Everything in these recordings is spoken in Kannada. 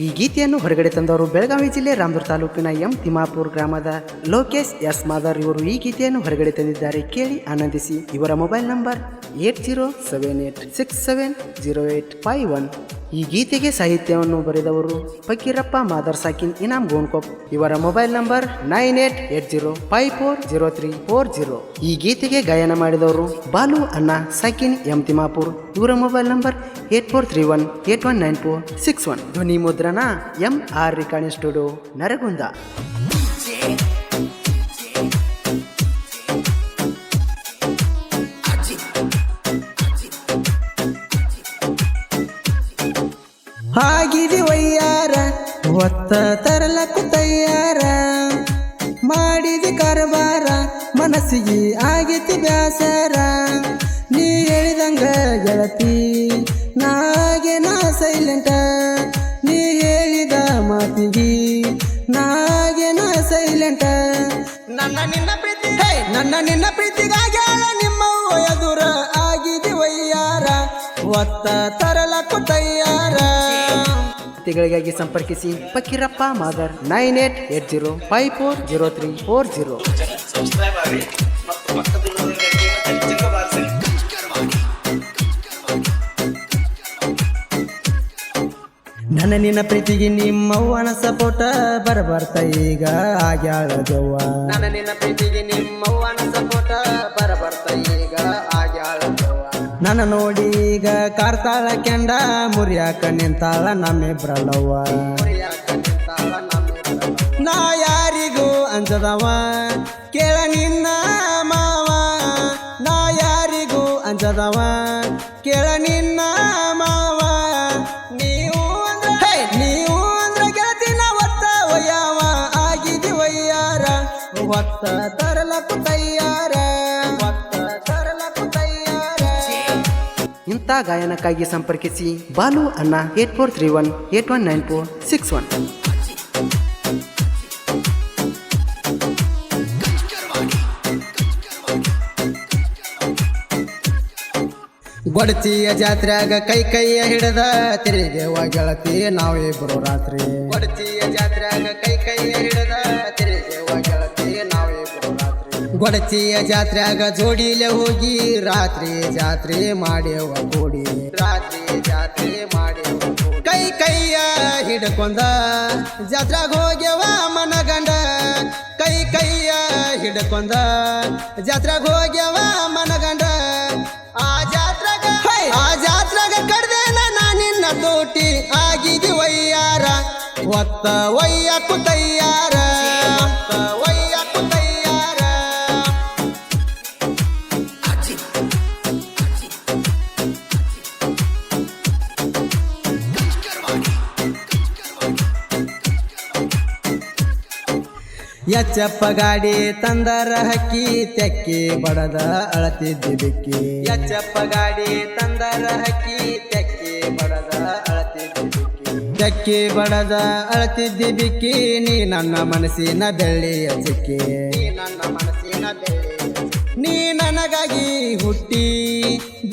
ಈ ಗೀತೆಯನ್ನು ಹೊರಗಡೆ ತಂದವರು ಬೆಳಗಾವಿ ಜಿಲ್ಲೆ ರಾಮದುರ್ಗ ತಾಲೂಕಿನ ಎಂ ತಿಮ್ಮಾಪುರ ಗ್ರಾಮದ ಲೋಕೇಶ್ ಎಸ್ ಮಾದರ್. ಇವರು ಈ ಗೀತೆಯನ್ನು ಹೊರಗಡೆ ತಂದಿದ್ದಾರೆ, ಕೇಳಿ ಆನಂದಿಸಿ. ಇವರ ಮೊಬೈಲ್ ನಂಬರ್ 8078670851. ಈ ಗೀತೆಗೆ ಸಾಹಿತ್ಯವನ್ನು ಬರೆದವರು ಫಕೀರಪ್ಪ ಮಾದರ್ ಸಾಕಿನ್ ಇನಾಮ್ ಗೋನ್ಕೊಪ್. ಇವರ ಮೊಬೈಲ್ ನಂಬರ್ 9880540340. ಈ ಗೀತೆಗೆ ಗಾಯನ ಮಾಡಿದವರು ಬಾಲು ಅಣ್ಣ ಸಾಕಿನ್ ಎಂ ತಿಮ್ಮಾಪುರ್. ಇವರ ಮೊಬೈಲ್ ನಂಬರ್ 8431819461. ಧ್ವನಿ ಮುದ್ರಣ MR ರೆಕಾರ್ಡಿಂಗ್ ಸ್ಟುಡಿಯೋ ನರಗುಂದ. ಆಗಿದೆ ವಯ್ಯಾರ ಒತ್ತ ತರಲಕ್ಕು ತಯ್ಯಾರ, ಮಾಡಿದಿ ಕರಬಾರ ಮನಸ್ಸಿಗೆ ಆಗೈತಿ ಬ್ಯಾಸರ. ನೀ ಹೇಳಿದಂಗ ಗೆಳತಿ ನಾಗೆ ನಾ ಸೈಲೆಂಟ, ನೀ ಹೇಳಿದ ಮಾತಿಗೆ ನಾಗೆ ನಾ ಸೈಲೆಂಟ. ನನ್ನ ನಿನ್ನ ಪ್ರೀತಿಗಾಗ್ಯಾಳ ನಿಮ್ಮ ಎದುರ ಆಗಿದೆ ವಯ್ಯಾರ ಒತ್ತ ತರಲಕ್ಕು ತಯ್ಯಾರ. ಗಳಿಗಾಗಿ ಸಂಪರ್ಕಿಸಿ ಫಕೀರಪ್ಪ ಮಾದರ್ 9880540340. ನನ್ನ ನಿನ್ನ ಪ್ರೀತಿಗೆ ನಿಮ್ಮವ್ವನ ಸಪೋಟ ಬರಬರ್ತ ಈಗ ಆಗ್ಯಾಳ ದೆವ್ವ. ನನ್ನ ನಿನ್ನ ಪ್ರೀತಿಗೆ ನಿಮ್ಮವ್ವನ ಸಪೋಟ ಬರಬರ್ತ ಈಗ ಆಗ್ಯಾಳ ದೆವ್ವ. ನನ್ನ ನೋಡಿ ಈಗ ಕಾರ್ತಾಳ ಕೆಂಡ ಮುರಿಯಾಕ ನಿಂತಾಳ ನಮ್ಮಿಬ್ರಲ್ಲವ್ವ. ನಾ ಯಾರಿಗೂ ಅಂಜದವ ಕೇಳ ನಿನ್ನ ಮಾವ, ನಾ ಯಾರಿಗೂ ಅಂಜದವ ಕೇಳ ನಿನ್ನ ಮಾವ. ನೀವು ಅಂದ್ರ ಗೆಳತಿನ ಒತ್ತ ಒಯ್ಯವ ಆಗಿದಿ ವಯ್ಯಾರ ಒತ್ತ ತರಲಕ್ಕು ತಯ್ಯಾರ, ಒತ್ತ ತರಲಕ್ಕು ತಯ್ಯಾರ. ಇಂಥ ಗಾಯನಕ್ಕಾಗಿ ಸಂಪರ್ಕಿಸಿ ಬಾಲು ಅಣ್ಣ 8431819461. ಗೊಡಚಿಯ ಜಾತ್ರ್ಯಾಗ ಕೈಯ ಹಿಡದ ತಿರುಗೇವ ಗೆಳತಿ ನಾವಿಬ್ರು ರಾತ್ರಿ. ಗೊಡಚಿಯ ಜಾತ್ರ್ಯಾಗ ಕೈಯ ಹಿಡದ ತಿರುಗೇವ ಗೆಳತಿ ನಾವಿಬ್ರು ರಾತ್ರಿ. ಗೊಡಚಿಯ ಜಾತ್ರ್ಯಾಗ ಜೋಡಿಲೆ ಹೋಗಿ ರಾತ್ರಿ ಜಾತ್ರೆ ಮಾಡ್ಯವ ಕೂಡಿ, ರಾತ್ರಿ ಜಾತ್ರೆ ಮಾಡ್ಯವ ಕೂಡಿ. ಕೈಯ ಹಿಡ್ಕೊಂಡ ಜಾತ್ರಾಗ ಹೋಗ್ಯವ ಮನಗಂಡ, ಕೈಯ ಹಿಡ್ಕೊಂಡ ಜಾತ್ರಾಗ ಹೋಗ್ಯವ ಮನಗಂಡ. ಆ ಜಾತ್ರಾಗ ಕಡ್ದೇನ ನಾ ನಿನ್ನ ತೋಟಿ ಆಗಿದಿ ವಯ್ಯಾರ ಒತ್ತ ಒಯ್ಯಕ್ಕೂ ತಯ್ಯಾರ, ಒತ್ತ ಒಯ್ಯಕ್ಕೂ ತಯ್ಯಾರ. ಎಚ್ಚಪ್ಪ ಗಾಡಿ ತಂದರ ಹಕ್ಕಿ ತೆಕ್ಕಿ ಬಡದ ಅಳತಿದ್ದಿ ಬಿಕ್ಕಿ. ಎಚ್ಚಪ್ಪ ಗಾಡಿ ತಂದರ ಹಕ್ಕಿ ತೆಕ್ಕಿ ಬಡದ ಅಳತಿದ್ದಿ ಬಿಕ್ಕಿ. ತೆಕ್ಕಿ ಬಡದ ಅಳತಿದ್ದಿ ಬಿಕ್ಕಿ, ನೀ ನನ್ನ ಮನಸ್ಸಿನ ಬೆಳ್ಳಿಯ ಚಿಕ್ಕಿ, ನೀ ನನ್ನ ಮನಸ್ಸಿನ ಬೆಳ್ಳಿಯ. ನೀ ನನಗಾಗಿ ಹುಟ್ಟಿ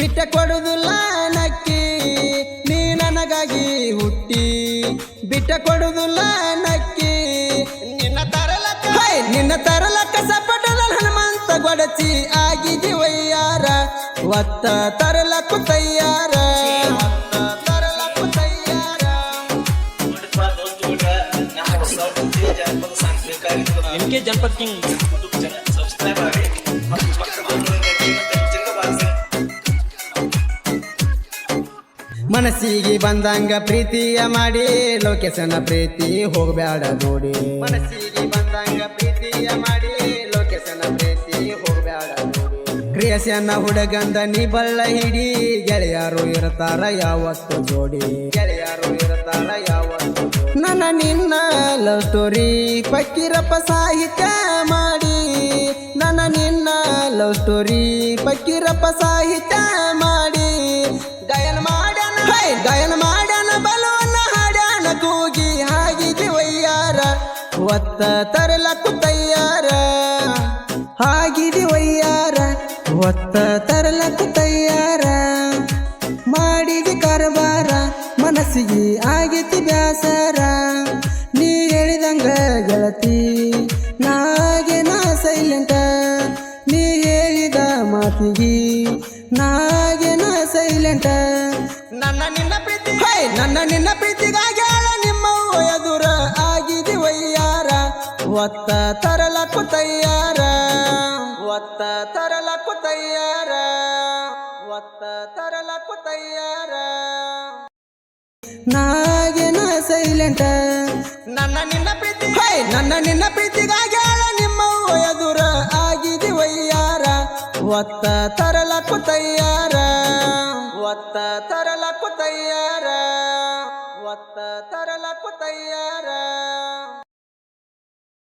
ಬಿಟ್ಟ ಕೊಡುದಿಲ್ಲ ನಕ್ಕಿ, ನೀ ನನಗಾಗಿ ಹುಟ್ಟಿ ಬಿಟ್ಟ ಕೊಡುದಿಲ್ಲ ನಕ್ಕಿ. ನಿನ್ನ ತರಲಕ್ಕ ಸಪಟದ ಹನುಮಂತ ಗೊಡಚಿ ಆಗಿದಿ ವಯ್ಯಾರ ಒತ್ತ ತರಲಕ್ಕು ತಯ್ಯಾರ, ಒತ್ತ ತರಲಕ್ಕು ತಯ್ಯಾರ. MK ಜನಪದ ಕಿಂಗ್ ಮನಸ್ಸಿಗೆ ಬಂದಂಗ ಪ್ರೀತಿಯ ಮಾಡಿ ಲೋಕೇಶನ ಪ್ರೀತಿ ಹೋಗ್ಬ್ಯಾಡ ನೋಡಿ. ಮನಸ್ಸಿಗೆ ಬಂದಂಗ ಪ್ರೀತಿಯ ಮಾಡಿ ಲೋಕೇಶನ ಪ್ರೀತಿ ಹೋಗ್ಬ್ಯಾಡ ನೋಡಿ. ಕ್ರಿಯಸನ ಹುಡುಗಂದ ನೀ ಬಳ್ಳ ಹಿಡಿ, ಗೆಳೆಯರು ಇರ್ತಾರ ಯಾವತ್ತು ಜೋಡಿ, ಗೆಳೆಯರು ಇರ್ತಾರ ಯಾವತ್ತು. ನನ್ನ ನಿನ್ನ ಲವ್ ಸ್ಟೋರಿ ಫಕೀರಪ್ಪ ಸಾಹಿತ್ಯ ಮಾಡಿ, ನನ್ನ ನಿನ್ನ ಲವ್ ಸ್ಟೋರಿ ಫಕೀರಪ್ಪ ಸಾಹಿತ್ಯ ಮಾಡಿ. ಗಾಯನ ಮಾಡ್ಯಾನ ಬಲವನ್ನ ಹಾಡ್ಯಾನ ಕೂಗಿ ಆಗಿದಿ ವಯ್ಯಾರ ಒತ್ತ ತರಲಕ್ಕು ತಯ್ಯಾರ, ಆಗಿದಿ ವಯ್ಯಾರ ಒತ್ತ ತರಲಕ್ಕು ತಯ್ಯಾರ. ಮಾಡಿದಿ ಕರಬಾರ ಮನಸ್ಸಿಗೆ ಆಗೈತಿ ಬ್ಯಾಸರ. ಗೆಳತಿ ನಾಗೇನ ಸೈಲೆಂಟ ನೀ ಹೇಳಿದ ಮಾತಿಗಿ ನಾಗೇನ ಸೈಲೆಂಟ ನನ್ನ ನಿನ್ನ ಪ್ರೀತಿಗಾಗ್ಯಾಳ ನಿಮ್ಮ ಎದುರ ಆಗಿದೆ ವಯ್ಯಾರ ಒತ್ತ ತರಲಕ್ಕು ತಯ್ಯಾರ ಒತ್ತ ತರಲಕ್ಕು ತಯ್ಯಾರ ಒತ್ತ ತರಲಕ್ಕು ತಯ್ಯಾರ ನಾಗೇನ ಸೈಲೆಂಟ ನನ್ನ ನಿನ್ನ ಪ್ರೀತಿಗಾಗ್ಯಾಳ ನಿಮ್ಮ ಎದುರ ಆಗಿದೆ ವಯ್ಯಾರ ಒತ್ತ ತರಲಕ್ಕು ತಯ್ಯಾರ ಒತ್ತ